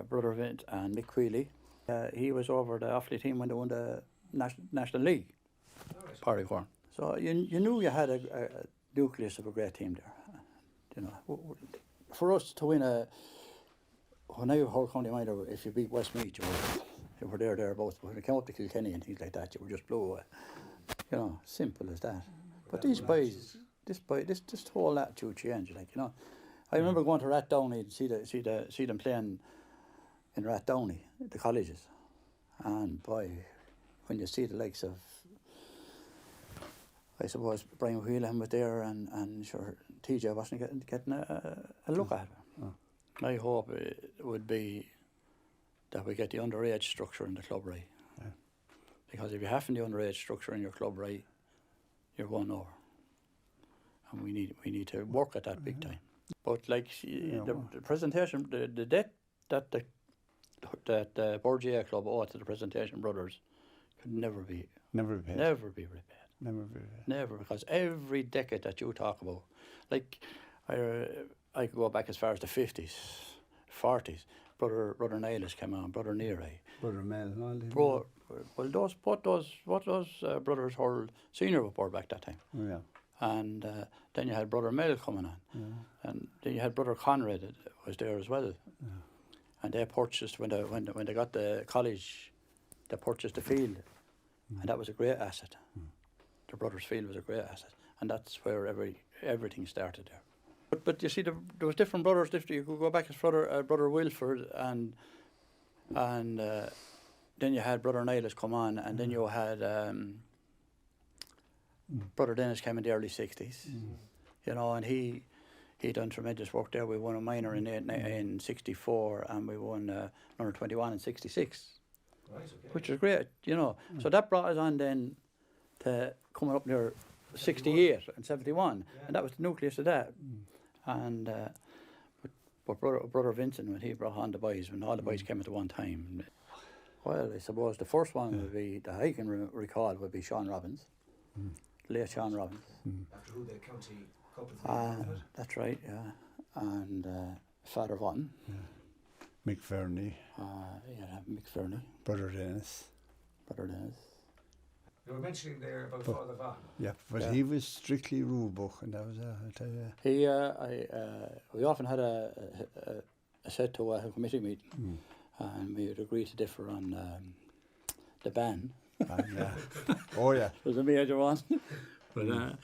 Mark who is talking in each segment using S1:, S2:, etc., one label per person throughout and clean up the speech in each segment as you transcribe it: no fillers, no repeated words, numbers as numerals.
S1: Brother Vint and Mick Wheely. He was over the Offaly team when they won the National League, Party Corn. So you knew you had a nucleus of a great team there. You know, for us to win when I heard County Minor, if you beat Westmeath, you were thereabouts. When it came up to Kilkenny and things like that, you were just blow away. You know, simple as that. But these boys, this whole attitude changed. Like, you know, I remember going to Rathdowney and see them playing in Rathdowney, the colleges, and boy, when you see the likes of, I suppose Brian Whelan was there, and sure TJ wasn't getting a look at it. Oh. My hope would be that we get the underage structure in the club right. Yeah. Because if you haven't the underage structure in your club right, you're going over. And we need to work at that big time. But like the presentation, the debt that the Birr GAA club owed to the Presentation Brothers could never be repaid. Never, because every decade that you talk about, like I could go back as far as the 50s, 40s. Brother Niles came on, Brother Neary,
S2: Brother Mel,
S1: those brothers hurled senior report back that time. Oh, yeah. And then you had Brother Mel coming on, and then you had Brother Conrad that was there as well. Yeah. And they purchased when they got the college, they purchased the field, and that was a great asset. The brothers' field was a great asset, and that's where everything started there. But you see, there was different brothers. You could go back as Brother Wilford, and then you had Brother Niles come on, and then you had Brother Dennis came in the early 60s, you know, and he done tremendous work there. We won a minor in 64, and we won under 21 in 66, right, okay. Which was great, you know. So that brought us on then to coming up near 68 and 71, and that was the nucleus of that. And but Brother Vincent, when he brought on the boys, when all the boys came at one time, well, I suppose the first one would be, that I can recall, would be Sean Robbins, late Sean Robbins.
S3: After who the county cup.
S1: That's right, yeah. And Father Vaughton.
S2: Yeah. Mick Fernie.
S1: Mick Fernie.
S2: Brother Dennis.
S3: You were mentioning there about Father Vaughn.
S2: Yeah, but he was strictly rule book, and that was I tell you.
S1: We often had a set to a committee meeting, and we would agree to differ on the ban.
S2: Yeah. Oh yeah.
S1: It was a major one. But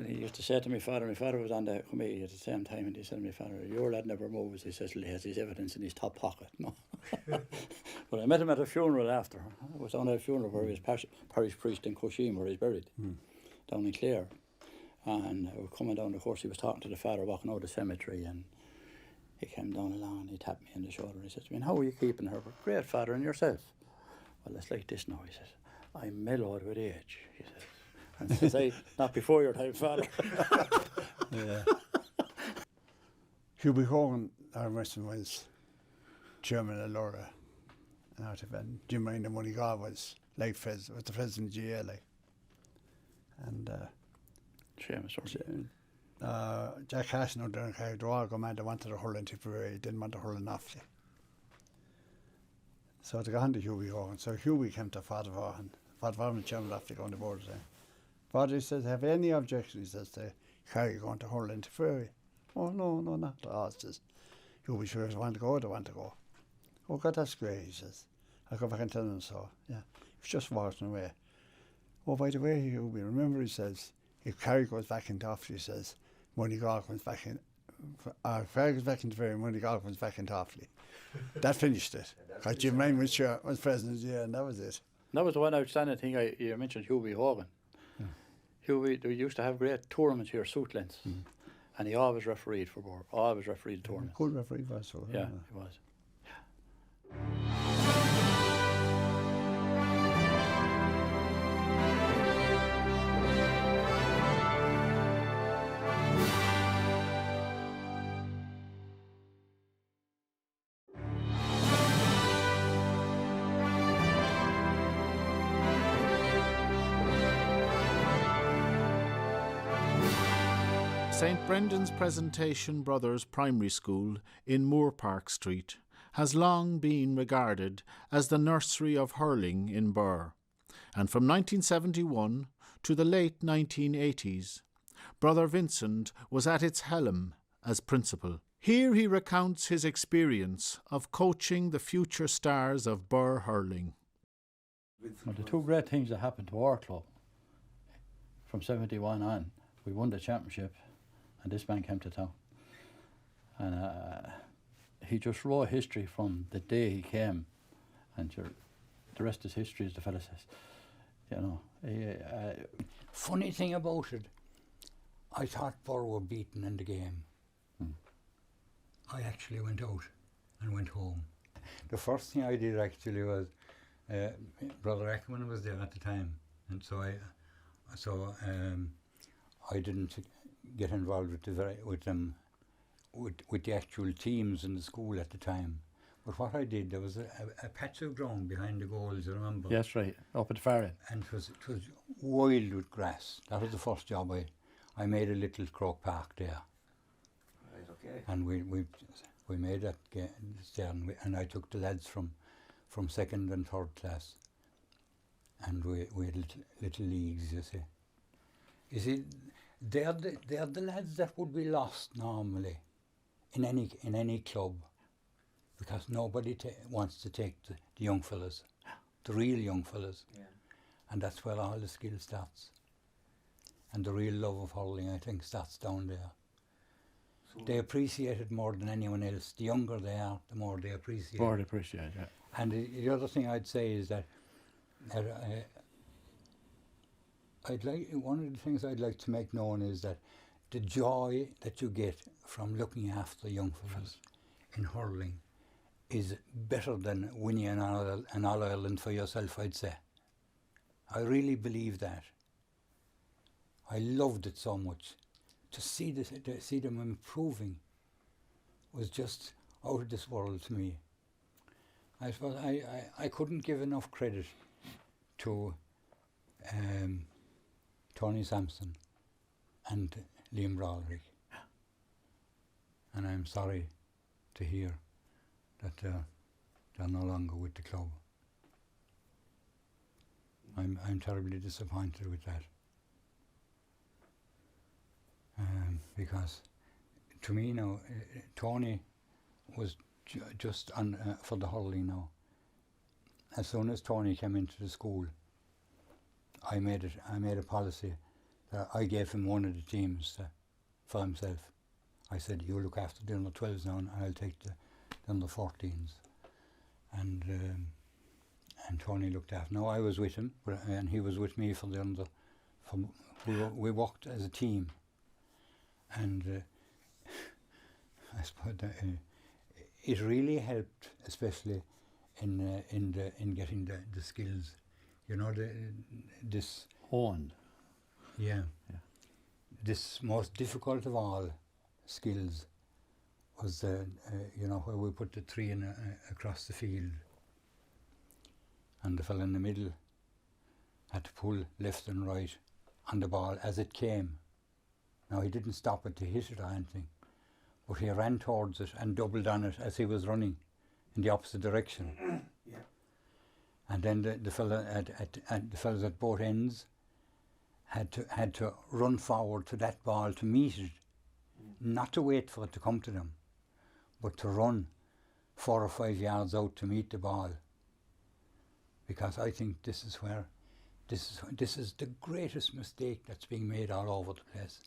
S1: he used to say to my father was on the committee at the same time, and he said to my father, "Your lad never moves." He says, "He has his evidence in his top pocket." No. But I met him at a funeral after. I was on a funeral where he was parish priest in Cusheen, where he's buried, down in Clare. And we were coming down the course, he was talking to the father walking out the cemetery, and he came down along and he tapped me on the shoulder and he said to me, "And how are you keeping her?" "Great, Father, and yourself?" "Well, it's like this now," he says. "I'm mellowed with age," he says. And says, "Hey, not before your time, Father."
S2: Yeah. Hubie Hogan, our Western Wales chairman of Laura, and Jim Ryan and Money God was the president of GAA, like. And Jack Hassan out there in Carrick, man, they wanted to hurl in Tipperary, didn't want to hurl in Offaly. So they got on to Hubie Hogan. So Hubie came to Father Vaughan. Father Vaughan was chairman of Offaly on the board saying, "Father," says, "have you any objection?" He says, "to Carrick going to hurl in Tipperary?" "Oh, no, not at all," says Hubie. "Sure, they want to go, they want to go." "Oh God, that's great," he says. "I'll go back and tell them so." Yeah, he was just walking away. "Oh, by the way, Hubie, remember," he says, "if Carrick goes back into Offaly," he says, "Moneygall comes back in. Carrick goes back into Tipperary, Moneygall comes back into Offaly." That finished it. Because Jim Ryan was president, and that was it.
S1: That was the one outstanding thing you mentioned, Hubie Hogan. Hubie, they used to have great tournaments here, Suitlands, and he always refereed for Birr, always refereed the tournament.
S2: Good referee was so.
S1: Yeah, he was.
S4: St Brendan's Presentation Brothers Primary School in Moore Park Street has long been regarded as the nursery of hurling in Birr, and from 1971 to the late 1980s, Brother Vincent was at its helm as principal. Here he recounts his experience of coaching the future stars of Birr hurling.
S1: Well, the two great things that happened to our club from 71 on, we won the championship and this man came to town. And he just wrote history from the day he came, and the rest is history, as the fella says. You know.
S5: Funny thing about it, I thought Birr were beaten in the game. I actually went out and went home. The first thing I did actually was, Brother Ackerman was there at the time, and so I didn't get involved with the actual teams in the school at the time. But what I did, there was a patch of ground behind the goals, you remember?
S1: Yes, right, up at the far end.
S5: And it was wild with grass. That was the first job I made a little croke park there.
S3: Right, okay.
S5: And we made that there, and I took the lads from second and third class, and we had little leagues, you see. You see, they're the lads that would be lost normally in any club, because nobody wants to take the young fellas, the real young fellas.
S3: Yeah.
S5: And that's where all the skill starts. And the real love of hurling, I think, starts down there.
S3: So
S5: They appreciate it more than anyone else. The younger they are, the more they appreciate
S1: More
S5: it.
S1: appreciate, yeah.
S5: And the other thing I'd say is that one of the things I'd like to make known is that the joy that you get from looking after young fellas in hurling is better than winning an All-Ireland for yourself, I'd say. I really believe that. I loved it so much. To see them improving was just out of this world to me. I suppose I couldn't give enough credit to Tony Sampson and Liam Broderick. And I'm sorry to hear that they're no longer with the club. I'm terribly disappointed with that. Because to me now, Tony was just on for the hurling now. As soon as Tony came into the school, I made a policy that I gave him one of the teams for himself. I said, you look after the under 12s now, and I'll take the under 14s. And Tony looked after. Now I was with him, and he was with me for the under. We worked as a team, and I suppose it really helped, especially in getting the skills. You know, this
S1: Honed.
S5: yeah, this most difficult of all skills was you know, where we put the three in across the field, and the fellow in the middle had to pull left and right on the ball as it came. Now he didn't stop it to hit it or anything, but he ran towards it and doubled on it as he was running in the opposite direction.
S3: Yeah.
S5: And then the fellas at both ends had to run forward to that ball to meet it, not to wait for it to come to them, but to run 4 or 5 yards out to meet the ball. Because I think this is the greatest mistake that's being made all over the place.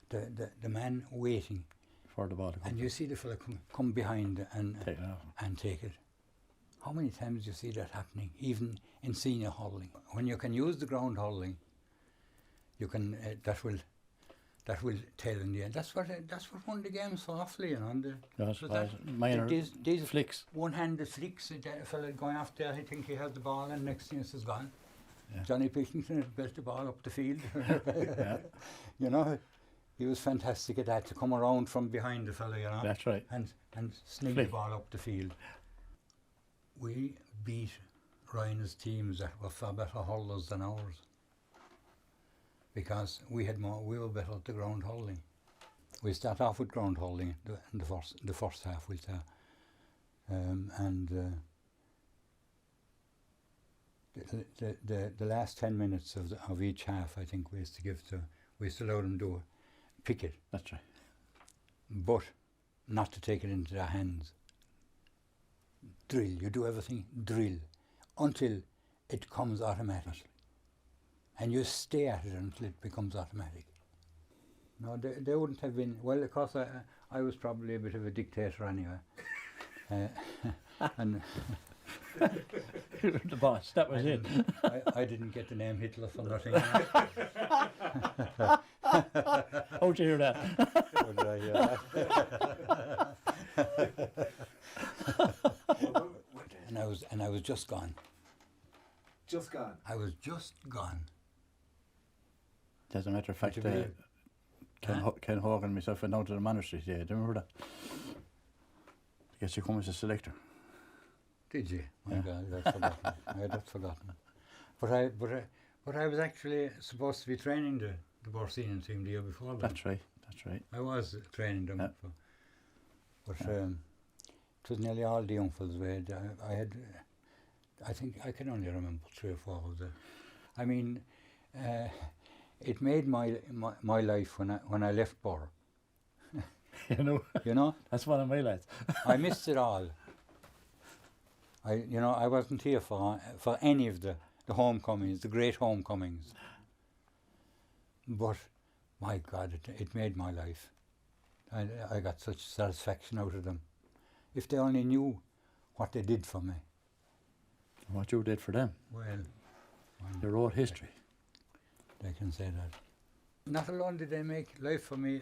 S5: The man waiting
S1: For the ball to come.
S5: and you see the fella come behind and
S1: Take it off.
S5: and take it. How many times do you see that happening, even in senior hurling? When you can use the ground hurling, you can that will tell in the end. That's what won the games for awfully, you know.
S1: Yes,
S5: So that-
S1: minor
S5: these
S1: flicks.
S5: one-handed flicks. A fella going after, I think he has the ball, and next thing is gone.
S1: Yeah.
S5: Johnny Pilkington had built the ball up the field.
S1: Yeah,
S5: You know, he was fantastic at that, to come around from behind the fella, you know.
S1: that's right.
S5: and sling
S1: Flick.
S5: the ball up the field. We beat Ryan's teams that were far better hurlers than ours, because we were better at the ground hurling. We start off with ground hurling in the first half, we'll say. And the last 10 minutes of each half, I think, we used to allow them to pick it,
S1: That's right.
S5: but not to take it into their hands. Drill, you do everything, drill, until it comes automatic. And you stay at it until it becomes automatic. No, they wouldn't have been, well, of course, I was probably a bit of a dictator anyway. And
S1: The boss, that was it.
S5: I didn't get the name Hitler for nothing.
S1: How'd you hear that?
S5: How did I hear that? And I was just gone.
S3: Just gone.
S5: I was just gone.
S1: As a matter of fact,
S5: Would you
S1: Ken Hogan and myself went down to the monastery today. Do you remember that? I guess you come as a selector.
S5: Did you? My
S1: Yeah.
S5: God, I'd forgotten. I'd forgotten. But I was actually supposed to be training the Borsinian team the year before that.
S1: That's right. That's right.
S5: I was training them,
S1: Yeah.
S5: but it was nearly all the young fellas we had. I think I can only remember 3 or 4 of them. I mean, it made my life when I left Birr. You know,
S1: That's one of my lads.
S5: I missed it all. I wasn't here for any of the homecomings, the great homecomings. But my God, it made my life. I got such satisfaction out of them. If they only knew what they did for me.
S1: What you did for them.
S5: Well,
S1: They wrote history.
S5: they can say that. Not alone did they make life for me,